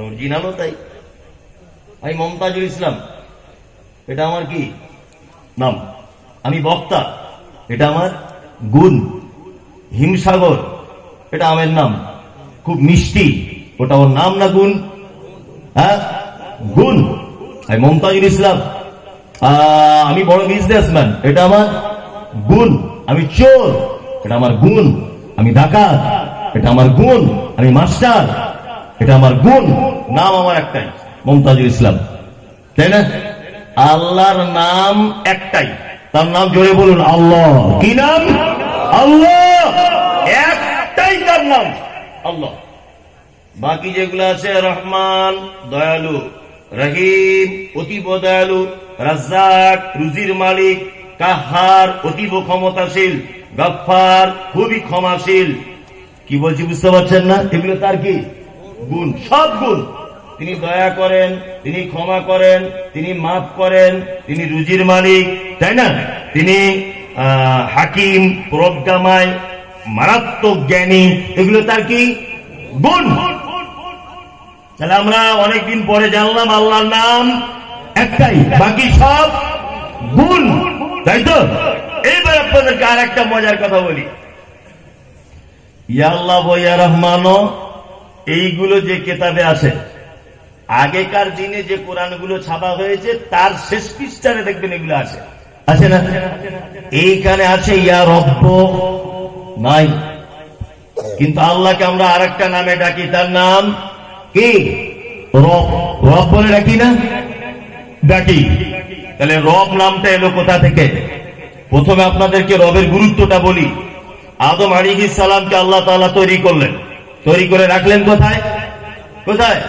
অরিজিনালও তাই। আমি মুমতাজুল ইসলাম, এটা আমার কি নাম? আমি বক্তা, এটা আমার গুণ। হিমসাগর, এটা আমার নাম। খুব মিষ্টি, ওটা ওর নাম না গুণ? হ্যাঁ, গুণ। আমি মুমতাজুল ইসলাম। আমি বড় বিজনেসম্যান, এটা আমার গুণ। আমি চোর, এটা আমার গুণ। আমি ডাকাত, এটা আমার গুণ। আমি মাস্টার, এটা আমার গুণ। নাম আমার একটাই, মুমতাজুল ইসলাম, তাই না? আল্লাহর নাম একটাই, তার নাম জোরে বলুন, আল্লাহ। কি নাম? আল্লাহ। একটাই তার নাম, আল্লাহ। বাকি যেগুলো আছে, রহমান দয়ালু, রহিম অতীব দয়ালু, রাজ্জাক রুজির মালিক, কাহার অতীব ক্ষমতাশীল, গফফার খুবই ক্ষমাশীল। কি বলছি বুঝতে পারছেন না? এগুলো তার কি গুণ, সব গুণ। তিনি দয়া করেন, তিনি ক্ষমা করেন, তিনি মাফ করেন, তিনি রুজির মালিক, তাই না? তিনি হাকিম, প্রজ্ঞাময়, মারাত্মক জ্ঞানী, এগুলো তার কি গুণ। তাহলে আমরা অনেকদিন পরে জানলাম আল্লাহর নাম একটাই, বাকি সব গুণ, তাই তো? এইবার আপনাদেরকে আর একটা মজার কথা বলি। ইয়া আল্লাহ, ইয়া রহমান, এইগুলো যে কেতাবে আছে, আগেকার দিনে যে কোরআনগুলো ছাপা হয়েছে তার শেষ পৃষ্ঠারে দেখবেন এগুলো আছে, আছে না? এইখানে আছে ইয়া রব্ব, নাই। কিন্তু আল্লাহকে আমরা আর একটা নামে ডাকি, তার নাম কি? রব। রব বলে ডাকি না? ডাকি। তাহলে রব নামটা এলো কোথা থেকে? প্রথমে আপনাদেরকে রবের গুরুত্বটা বলি। আদম আলাইহিস সালামকে আল্লাহ তাআলা তৈরি করলেন, তৈরি করে রাখলেন কোথায়? কোথায়?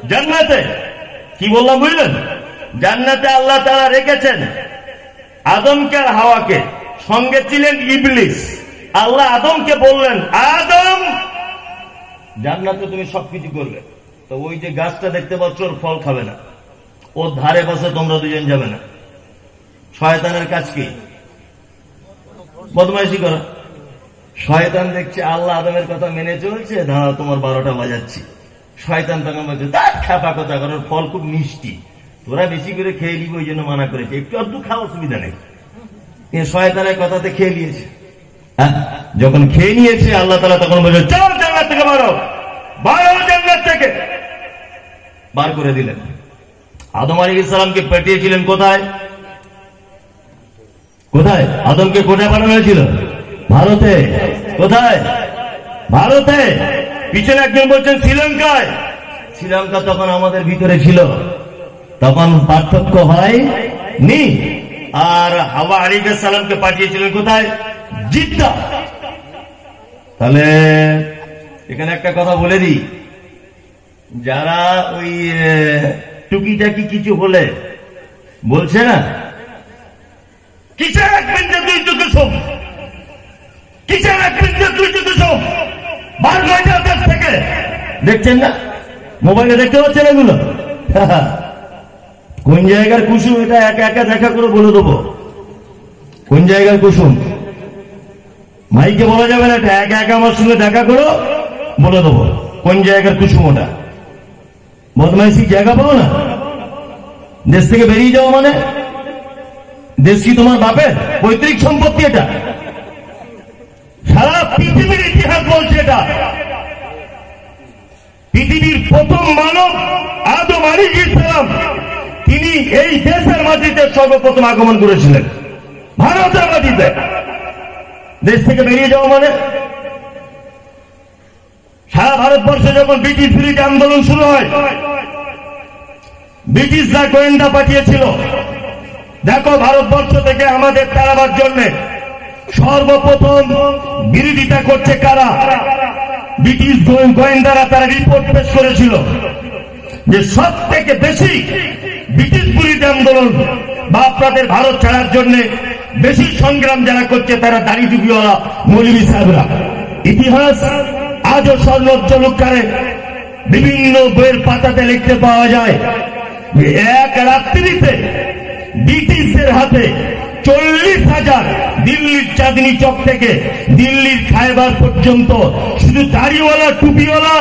জান্নাতে। কি বললাম বুঝলেন? জান্নাতে আল্লাহ তাআলা রেখেছেন আদমকে আর হাওয়াকে, সঙ্গে ছিলেন ইবলিস। আল্লাহ আদমকে বললেন, আদম জান্নাতে তুমি সবকিছু করবে। তো ওই যে গাছটা দেখতে পাচ্ছ ওর ফল খাবে না, ওর ধারে পাশে তোমরা দুজন যাবে না। শয়তানের কাজ কি? বদমাইশি করা। শয়তান দেখছে আল্লাহ আদমের কথা মেনে চলছে, দাঁড়াও তোমার 12টা বাজাচ্ছি। শয়তান তখন বলছে তার খাপা কথা করার ফল খুব মিষ্টি, তোরা বেশি করে খেয়ে নিবি, ওই জন্য মানা করেছে, একটু আধটু খাওয়া অসুবিধা নেই। শয়তানের কথাতে খেয়ে নিয়েছে। যখন খেয়ে নিয়েছে আল্লাহ তাআলা তখন বলছে চল জান্নাত থেকে বারো, জান্নাত থেকে বার করে দিলেন। আদম আলাইহিস সালামকে পাঠিয়েছিলেন কোথায়? কোথায়? আদমকে কোথায় পাঠানো হয়েছিল? ভারতে। কোথায়? ভারতে। পিছনে একজন বলছেন শ্রীলঙ্কায়। শ্রীলঙ্কা তখন আমাদের ভিতরে ছিল, তখন পার্থক্য হয়নি। আর হাওয়া আলাইহিস সালামকে পাঠিয়েছিলেন কোথায়? জিদ্দা। তাহলে এখানে একটা কথা বলে দিই, যারা ওই টুকিটাকি কিছু হলে বলছে না কিসের 1 মিনিটে 2 চোখে শোক, কিসের 1 মিনিটে 2 চোখে শোক, বার হয়ে যাও দেশ থেকে। দেখছেন না, মোবাইলে দেখতে পাচ্ছেন এগুলো? কোন জায়গার কুসুম এটা একা একা দেখা করে বলে দেবো কোন জায়গার কুসুম। মাইকে বলা যাবে না, এটা একা একা আমার সঙ্গে দেখা করো বলে দেবো কোন জায়গার কুসুম ওটা। বদমাইশি জায়গা পাও না, দেশ থেকে বেরিয়ে যাও মানে? দেশ কি তোমার বাপের পৈতৃক সম্পত্তি? এটা সারা পৃথিবীর ইতিহাস বলছে, এটা পৃথিবীর প্রথম মানব আদম আলাইহিস সালাম, তিনি এই দেশের মাটিতে সর্বপ্রথম আগমন করেছিলেন, ভারতের মাটিতে। দেশ থেকে বেরিয়ে যাওয়া মানে? সারা ভারতবর্ষে যখন ব্রিটিশ বিরোধী আন্দোলন শুরু হয়, ব্রিটিশরা গোয়েন্দা পাঠিয়েছিল, দেখো ভারতবর্ষ থেকে আমাদের তাড়াবার জন্য সর্বপ্রথম বিরোধিতা করছে কারা? ব্রিটিশ গোয়েন্দারা তারা রিপোর্ট পেশ করেছিল যে সব থেকে বেশি ব্রিটিশ বিরোধী আন্দোলন বা আপনাদের ভারত ছাড়ার জন্য বেশি সংগ্রাম যারা করছে তারা দাড়ি টুপিওয়ালা মৌলভী সাহেবরা। ইতিহাস আজও সর্বোজ্জ্বল করে বিভিন্ন বইয়ের পাতাতে লিখতে পাওয়া যায় যে এক রাত্রিতে ব্রিটিশদের হাতে 40,000 দিল্লির চাঁদনি চক থেকে দিল্লির খায়বার পর্যন্ত শুধু দাড়িওয়ালা টুপিওয়ালা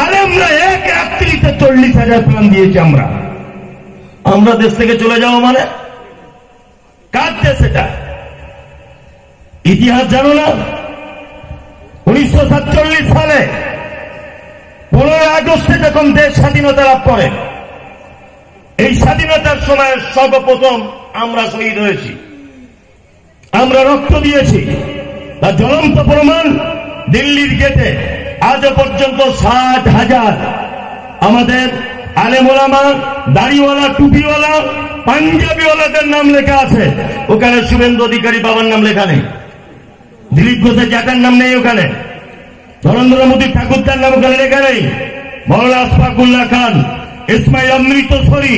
আলেমরা এক রাত্রিতে 40,000 প্রাণ দিয়েছে। আমরা দেশ থেকে চলে যাওয়া মানে কার দেশ এটা? ইতিহাস জানো না? 1947 সালে 15 আগস্টে যখন দেশ স্বাধীনতা লাভ করে, এই স্বাধীনতার সময় সর্বপ্রথম আমরা শহীদ হয়েছি, আমরা রক্ত দিয়েছি। তার জ্বলন্ত প্রমাণ দিল্লির গেটে আজও পর্যন্ত 60,000 আমাদের আলেম ওলামা, দাড়িওয়ালা, টুপিওয়ালা, পাঞ্জাবিওয়ালাদের নাম লেখা আছে। ওখানে শুভেন্দু অধিকারী বাবার নাম লেখা নেই, দিলীপ ঘোষের জ্যাঠার নাম নেই, ওখানে নরেন্দ্র মোদী ঠাকুরদার নাম ওখানে লেখা নেই, মৌলানা আশফাকুল্লাহ খান, ইসমাইল অমৃতসরী,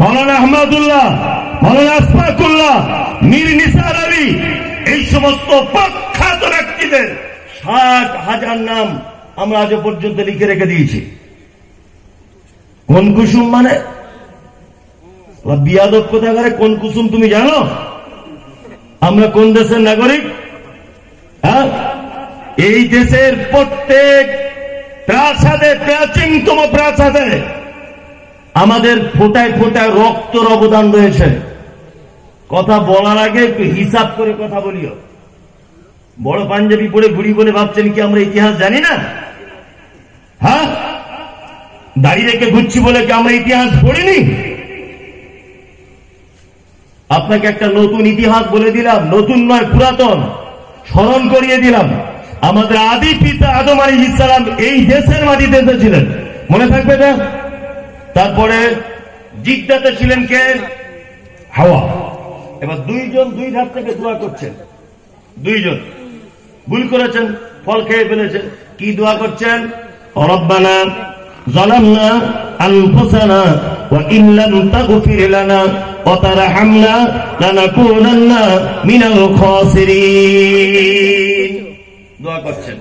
মৌলানা আহমদুল্লাহ, মৌলানা আশফাকুল্লাহ, মীর নিসার আলী, এই সমস্ত প্রখ্যাত ব্যক্তিদের 60,000 নাম আমরা আজও পর্যন্ত লিখে রেখে দিয়েছি। কোন কুসুম মানে? বিয়াদব কোথাকারে কোন কুসুম তুমি জানো? আমরা কোন দেশের নাগরিক? হ্যাঁ, এই দেশের প্রত্যেক প্রাসাদে, প্রাচীনতম প্রাসাদে আমাদের ফোটায় ফোটায় রক্তর অবদান রয়েছে। কথা বলার আগে একটু হিসাব করে কথা বলিও। বড় পাঞ্জাবি পরে ঘুরি বলে ভাবছেন কি আমরা ইতিহাস জানি না? হ্যাঁ, দাঁড়িয়ে রেখে ঘুরছি বলে কি আমরা ইতিহাস পড়িনি? আপনাকে একটা নতুন ইতিহাস বলে দিলাম, নতুন নয় পুরাতন, স্মরণ করিয়ে দিলাম। আমাদের আদি পিতা আদম আলাইহিস সালাম এই দেশের মাটিতে এসেছিলেন, মনে থাকবে না? তারপরে জিদ্দাতে ছিলেন কে? হাওয়া। এবার দুইজন দুই ধার থেকে দোয়া করছেন, দুইজন ভুল করেছেন, ফল খেয়ে ফেলেছেন। কি দোয়া করছেন? রব্বানা যালামনা আনফুসানা ওয়া ইন লাম তাগফির লানা ওয়া তারহামনা লানাকুনান্না মিনাল খাসিরিন। দোয়া করছেন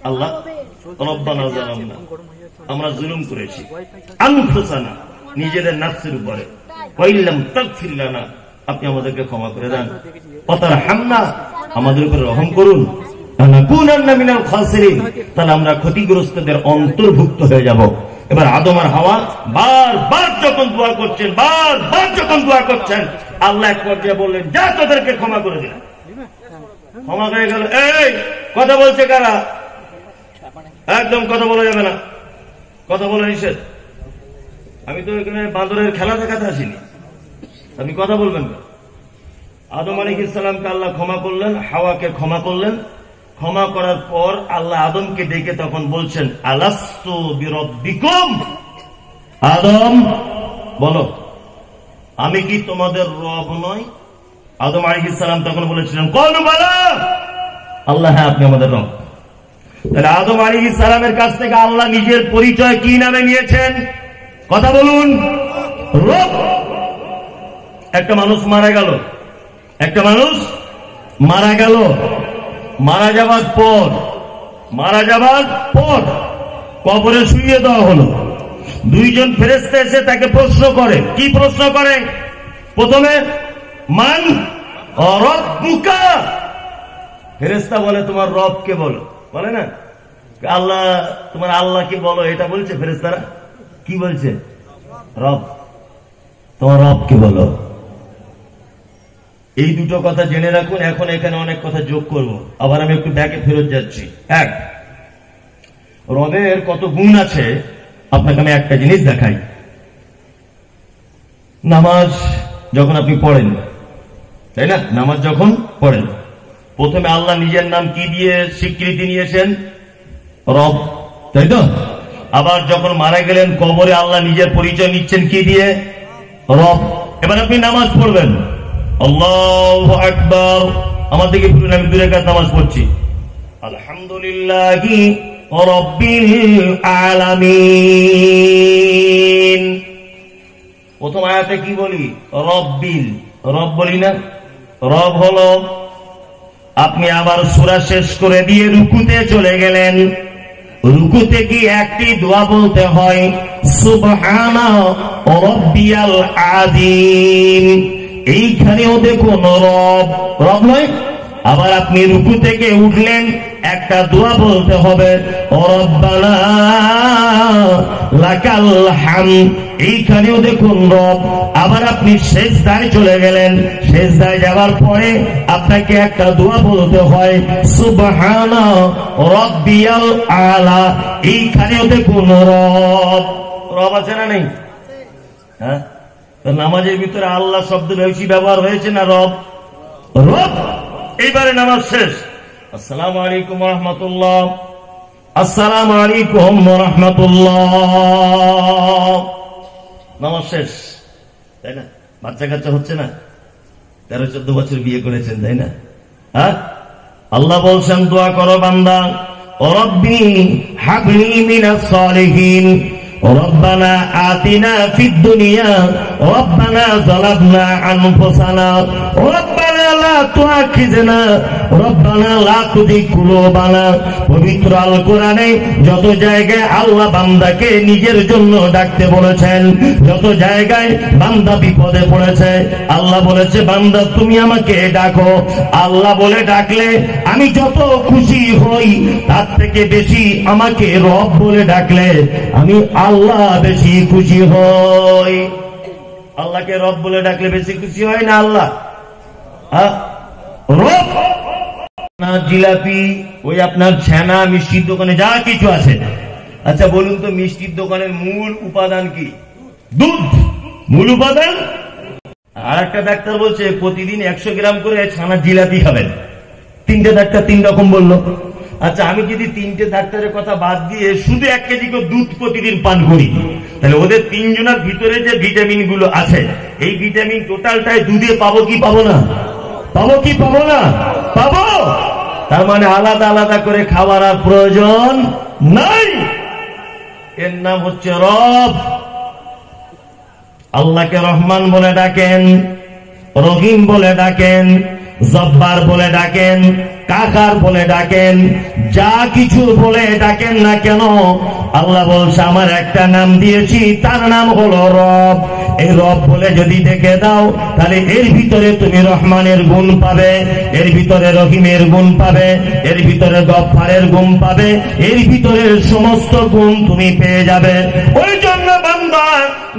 আল্লাহ রব্বানা যালামনা, আমরা জুলুম করেছি আনফুসানা, নিজেদের নাফসের উপরে, ওয়া ইল্লাম তাগফির লানা, আপনি আমাদেরকে ক্ষমা করে দেন, ওয়া তারহামনা, আমাদের উপর রহম করুন, লানাকুনান্না মিনাল খাসিরিন, তাহলে আমরা ক্ষতিগ্রস্তদের অন্তর্ভুক্ত হয়ে যাব। এবার আদম আর হাওয়া বারবার যখন দোয়া করছেন, আল্লাহ এক পর্যায়ে বললেন, যা তোদেরকে ক্ষমা করে দিলাম। ক্ষমা হয়ে গেল। এই কথা বলছে কারা? একদম কথা বলা যাবে না, কথা বলা নিষেধ। আমি তো এখানে বাঁদরের খেলা দেখাতে আসিনি, আপনি কথা বলবেন না। আদম আলাইহিস সালামকে আল্লাহ ক্ষমা করলেন, হাওয়াকে ক্ষমা করলেন। ক্ষমা করার পর আল্লাহ আদমকে ডেকে তখন বলছেন, আলাস্তু বিরব্বিকুম, আদম বলো আমি কি তোমাদের রব নই? আদম আলাইহিস সালাম তখন বলেছিলেন, ক্বালু বালা, আল্লাহ হ্যাঁ আপনি আমাদের রব। তাহলে আদম আলাইহিস সালামের কাছ থেকে আল্লাহ নিজের পরিচয় কি নামে নিয়েছেন? কথা বলুন, রব। একটা মানুষ মারা গেল, মারা যাবার পর কবরে শুইয়ে দেওয়া হলো। দুইজন ফেরেশতা এসে তাকে প্রশ্ন করে। কি প্রশ্ন করে? প্রথমে মান রব্বুকা, ফেরেশতা বলে তোমার রবকে বলো, বলে না আল্লাহ, তোমার আল্লাহকে বলো, এটা বলছে ফেরেশতারা। কি বলছে? রব, তোমার রবকে বলো। এই দুটো কথা জেনে রাখুন। এখন এখানে অনেক কথা যোগ করব, আবার আমি একটু ব্যাকে ফেরত যাচ্ছি। এক, রবের কত গুণ আছে আপনাকে আমি একটা জিনিস দেখাই। নামাজ যখন আপনি পড়েন, তাই না, নামাজ যখন পড়েন, প্রথমে আল্লাহ নিজের নাম কি দিয়ে স্বীকৃতি নিয়েছেন? রব, তাই তো? আবার যখন মারা গেলেন কবরে আল্লাহ নিজের পরিচয় নিচ্ছেন কি দিয়ে? রব। এবার আপনি নামাজ পড়বেন, আল্লাহু আকবার, আমার দিকে ফিরুন, আমি 2 রাকাত নামাজ পড়ছি, আলহামদুলিল্লাহি রাব্বিল আলামিন। প্রথম আয়াতে কি বলি? রব্বিল, রব বলি না? রব হলো, আপনি আবার সূরা শেষ করে দিয়ে রুকুতে চলে গেলেন। রুকুতে কি একটি দোয়া বলতে হয়, সুবহানা রাব্বিয়াল আযীম। এইখানেও দেখুন রব, রব নয়? আবার আপনি রুকু থেকে উঠলেন, একটা দোয়া বলতে হবে, রব্বানা লাকাল হামদ। এইখানেও দেখুন রব। আবার আপনি সিজদায় চলে গেলেন, সিজদায় যাওয়ার পরে আপনাকে একটা দোয়া বলতে হয়, সুবহানা রাব্বিয়াল আলা। এইখানেও দেখুন রব। রব আছে না নেই? হ্যাঁ, নামাজের ভিতরে আল্লাহ শব্দ বেশি ব্যবহার হয়েছে না রব? রব। এইবারে নামাজ শেষ, আসসালামু আলাইকুম ওয়া রাহমাতুল্লাহ, আসসালামু আলাইকুম ওয়া রাহমাতুল্লাহ, নামাজ শেষ, তাই না? বাচ্চা কাচ্চা হচ্ছে না? 13-14 বছর বিয়ে করেছেন, তাই না? হ্যাঁ, আল্লাহ বলছেন দোয়া করো বান্দা, রব্বি হাবলি মিনাস সালিহিন, রব্বানা আতিনা ফিদ দুনিয়া, রব্বানা যালামনা আনফুসানা, রব্বানা লা তুআখিযনা, রব্বানা লা তুযিগ কুলুবানা। পবিত্র আল কোরআনে যত জায়গায় আল্লাহ বান্দাকে নিজের জন্য ডাকতে বলেছেন, যত জায়গায় বান্দা বিপদে পড়েছে, আল্লাহ বলেছে বান্দা তুমি আমাকে ডাকো। আল্লাহ বলে ডাকলে আমি যত খুশি হই, তার থেকে বেশি আমাকে রব বলে ডাকলে আমি আল্লাহ বেশি খুশি হই। আল্লাহকে রব বলে ডাকলে বেশি খুশি হয় না আল্লাহ? রব না জিলাপি, ওই আপনার ছানা, মিষ্টির দোকানে যা কিছু আছে। আচ্ছা বলুন তো, মিষ্টির দোকানের মূল উপাদান কি? দুধ, মূল উপাদান। আর একটা ডাক্তার বলছে প্রতিদিন 100 গ্রাম করে ছানা জিলাপি খাবেন। 3টে ডাক্তার 3 রকম বললো। আচ্ছা আমি যদি 3টে ডাক্তারের কথা বাদ দিয়ে শুধু 1 কেজি করে দুধ প্রতিদিন পান করি, তাহলে ওদের 3 জনের ভিতরে যে ভিটামিন গুলো আছে, এই ভিটামিন টোটালটাই দুধে পাবো কি পাবো না? পাবো কি পাবো না? পাবো। তার মানে আলাদা আলাদা করে খাওয়ার আর প্রয়োজন নাই। এর নাম হচ্ছে রব। আল্লাহকে রহমান বলে ডাকেন, রহিম বলে ডাকেন, জব্বার বলে ডাকেন, কাকার বলে ডাকেন, যা কিছু বলে ডাকেন না কেন, আল্লাহ বলছে আমার একটা নাম দিয়েছি, তার নাম হলো রব। এই রব বলে যদি ডেকে দাও, তাহলে এর ভিতরে তুমি রহমানের গুণ পাবে, এর ভিতরে রহিমের গুণ পাবে, এর ভিতরে গফফারের গুণ পাবে, এর ভিতরের সমস্ত গুণ তুমি পেয়ে যাবে। ওই জন্য বান্দা,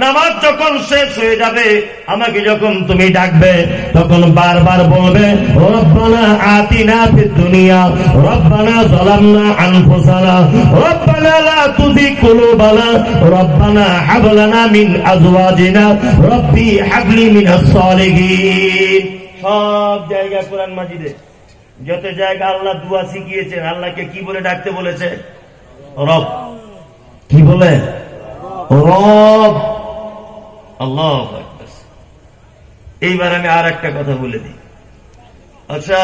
নামাজ যখন শেষ হয়ে যাবে, আমাকে যখন তুমি ডাকবে, তখন বারবার বলবে রব্বানা আতিনা ফিদ দুনিয়া, রব্বানা যালামনা আনফুসানা, রব্বানা লা তুযিগ কুলুবানা, রব্বানা হাব লানা মিন আজওয়াজিনা, রব্বি হাবলি মিনাস সালিহিন। সব জায়গায় কোরআন মাজিদে যত জায়গা আল্লাহ দুয়া শিখিয়েছেন, আল্লাহকে কি বলে ডাকতে বলেছে? রব। কি বলে? রব। আল্লাহু আকবার। এইবার আমি আর একটা কথা বলে দিই। আচ্ছা,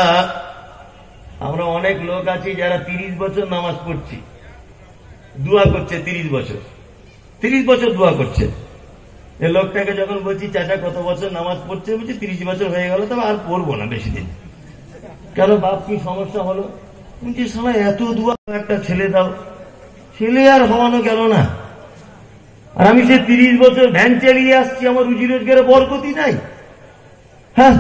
আমরা অনেক লোক আছি যারা 30 বছর নামাজ পড়ছি, দোয়া করছে 30 বছর, 30 বছর দোয়া করছে। এই লোকটাকে যখন বলছি চাচা কত বছর নামাজ পড়ছে, বলছি 30 বছর হয়ে গেল, তবে আর পড়বো না বেশি দিন। কেন বাপ, কি সমস্যা হলো? বলছি শালা এত দোয়া, একটা ছেলে দাও। ছেলে আর হওয়ানো গেল না, আর আমি সে 30 বছর ভ্যান চালিয়ে আসছি, আমার রুজি রোজগারে বরকতি নাই। হ্যাঁ,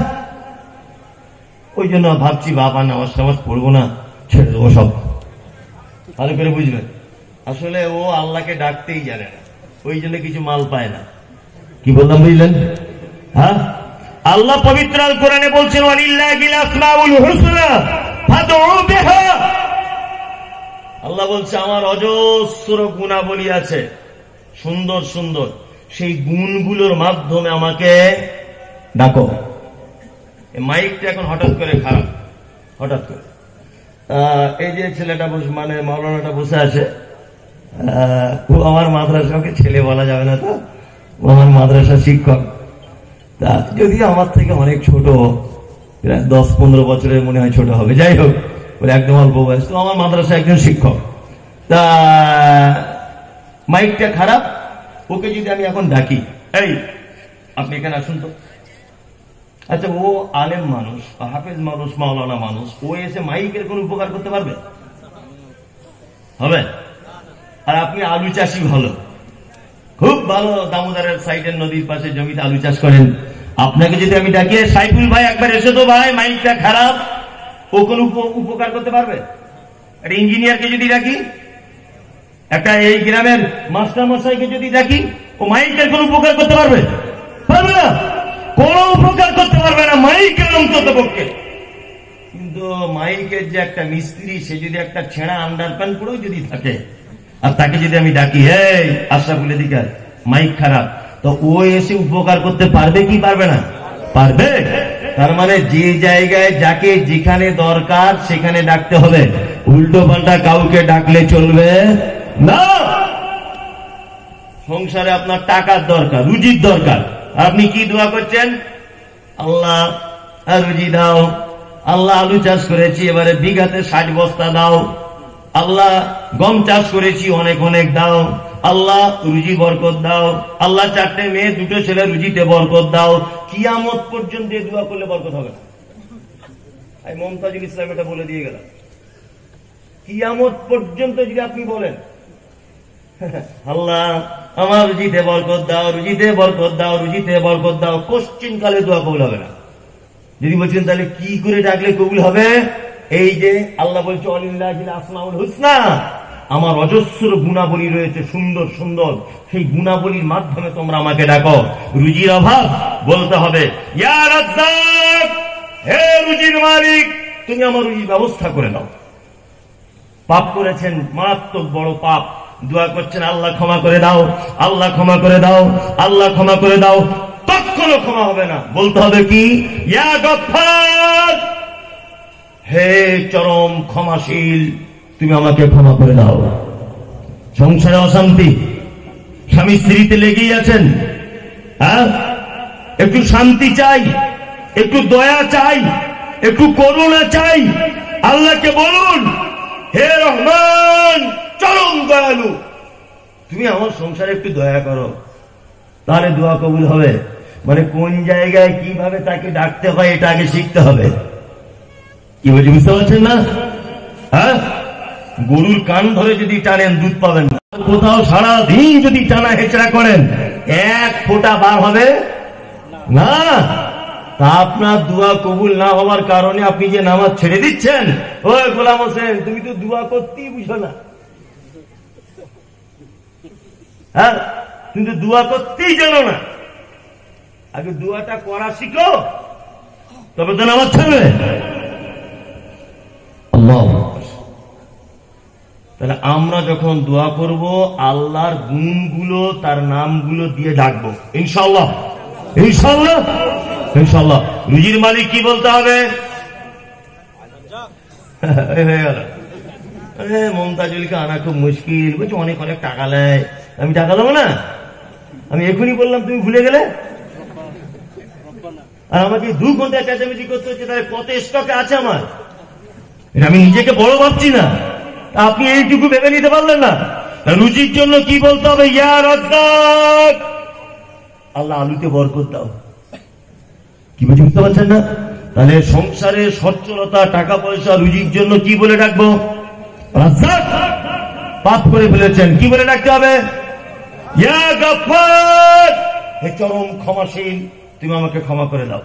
ওই জন্য ভাবছি বাপ আর নামাজ টামাজ পড়বো না, ছেড়ে দেবো সব। ভালো করে বুঝবেন, আসলে ও আল্লাহকে ডাকতেই জানে না, ওই জন্য কিছু মাল পায় না। কি বললাম বুঝলেন? হ্যাঁ, আল্লাহ পবিত্র আল কোরআনে বলছেন ওয়ালিল্লাহিল আসমাউল হুসনা ফাদউ বিহা। আল্লাহ বলছে আমার অজস্র গুণাবলী আছে, সুন্দর সুন্দর, সেই গুণগুলোর মাধ্যমে আমাকে ডাকো। মাইকটা এখন হঠাৎ করে খারাপ, হঠাৎ করে। এই যে ছেলেটা মানে মাওলানাটা বসে আছে, ও আমার মাদ্রাসাকে ছেলে বলা যাবে না, তো ও আমার মাদ্রাসা শিক্ষক। তা যদিও আমার থেকে অনেক ছোট, প্রায় 10-15 বছরের মনে হয় ছোট হবে, যাই হোক, বলে একদম অল্প বয়স, তো আমার মাদ্রাসা একজন শিক্ষক। তা মাইকটা খারাপ, ওকে যদি আমি এখন ডাকি, এই আপনি এখানে আসুন তো। আচ্ছা, ও আলেম মানুষ, হাফেজ মানুষ, মাওলানা মানুষ, ও এসে মাইকের কোন উপকার করতে পারবে? হবে? আর আপনি আলু চাষি, ভালো, খুব ভালো, দামোদরের সাইডের নদীর পাশে জমিতে আলু চাষ করেন, আপনাকে যদি আমি ডাকি সাইফুল ভাই একবার এসে তো ভাই মাইকটা খারাপ, ও কোন উপকার করতে পারবে? একটা ইঞ্জিনিয়ারকে যদি ডাকি, একটা এই গ্রামের মাস্টার মশাইকে যদি ডাকি, ও মাইকের কোন উপকার করতে পারবে? পারবে না, কোন উপকার করতে পারবে না, মাইকের অন্তত পক্ষে। কিন্তু মাইকের যে একটা মিস্ত্রি, সে যদি একটা ছেঁড়া আন্ডারপ্যান্ট পরেও যদি থাকে, আর তাকে যদি আমি ডাকি এই আশরাফুল এদিকে মাইক খারাপ, তো ও এসে উপকার করতে পারবে কি পারবে না? পারবে। তার মানে যে জায়গায় যাকে যেখানে দরকার সেখানে ডাকতে হবে, উল্টো পাল্টা কাউকে ডাকলে চলবে না। সংসারে আপনার টাকার দরকার, রুজির দরকার, আপনি কি দোয়া করছেন? আল্লাহ রুজি দাও, আল্লাহ আলু চাষ করেছি এবারে বিঘাতে 60 বস্তা দাও, আল্লাহ গম চাষ করেছি অনেক অনেক দাও, আল্লাহ রুজি বরকত দাও, আল্লাহ 4টে মেয়ে 2টো ছেলে রুজিতে বরকত দাও। কিয়ামত পর্যন্ত এই দোয়া করলে বরকত হবে না। আমি মমতাজুল ইসলাম এটা বলে দিয়ে গেলাম, কিয়ামত পর্যন্ত যদি আপনি বলেন আল্লাহ আমার রুজিতে বরকত দাও, রুজিতে বরকত দাও, রুজিতে বরকত দাও, কোশ্চিন কালে দোয়া কবুল হবে না। যদি বলছেন তাহলে কি করে ডাকলে কবুল হবে? এই যে আল্লাহ বলছে ওয়ালিল্লাহিল আসমাউল হুসনা, আমার অজস্র গুণাবলী রয়েছে সুন্দর সুন্দর, সেই গুণাবলীর মাধ্যমে তোমরা আমাকে ডাকো। রুজির অভাব, বলতে হবে ইয়া রাজ্জাক, হে রুজির মালিক, তুমি আমার রুজির ব্যবস্থা করে দাও। পাপ করেছেন, মারাত্মক বড় পাপ, দোয়া করছেন আল্লাহ ক্ষমা করে দাও, আল্লাহ ক্ষমা করে দাও, আল্লাহ ক্ষমা করে দাও, তখনও ক্ষমা হবে না। বলতে হবে কি? ইয়া গফফার, হে চরম ক্ষমাশীল, তুমি আমাকে ক্ষমা করে দাও। সংসারে অশান্তি, স্বামী স্ত্রীতে লেগেই আছেন, হ্যাঁ, একটু শান্তি চাই, একটু দয়া চাই, একটু করুণা চাই। আল্লাহকে বলুন হে রহমান, চরম দয়ালু, তুমি আমার সংসারে একটু দয়া করো, তাহলে দোয়া কবুল হবে। মানে কোন জায়গায় কিভাবে তাকে ডাকতে হয় এটা আগে শিখতে হবে। কি বলছি বুঝতে পারছেন না? হ্যাঁ, গরুর কান ধরে যদি টানেন দুধ পাবেন না। কোথাও সারাদিন যদি টানা হেঁচড়া করেন এক ফোঁটা বার হবে না। তা আপনার দোয়া কবুল না হওয়ার কারণে আপনি যে নামাজ ছেড়ে দিচ্ছেন, ওই গোলাম হোসেন তুমি তো দোয়া করতেই বুঝো না। হ্যাঁ, তুমি তো দোয়া করতেই জানো না। আগে দোয়াটা করা শিখো, তবে তো নামাজ ছাড়বে। তাহলে আমরা যখন দোয়া করব আল্লাহর গুণগুলো তার নামগুলো দিয়ে ডাকবো ইনশাআল্লাহ। ইনশাআল্লাহ ইনশাআল্লাহ। রুজির মালিক কি বলতে হবে? মমতাজুলকে আনা খুব মুশকিল, বলছি অনেক অনেক টাকা নেয়। আমি টাকা দেবো না? আমি এখনই বললাম, তুমি ভুলে গেলে। আর আমাকে 2 ঘন্টা চেঁচামেচি করতে হচ্ছে, তাহলে কত স্টকে আছে আমার। আমি নিজেকে বড় ভাবছি না, আপনি এইটুকু ভেবে নিতে পারলেন না? রুজির জন্য কি বলতে হবে? ইয়া রাজ্জাক, আল্লাহ আলুতে বরকত দাও। কি বলছি বুঝতে পারছেন না? তাহলে সংসারে সচ্ছলতা, টাকা পয়সা, রুজির জন্য কি বলে ডাকবো? রাজ্জাক। পাপ করে ফেলেছেন, কি বলে ডাকতে হবে? ইয়া গফফার, হে চরম ক্ষমাশীল, তুমি আমাকে ক্ষমা করে দাও।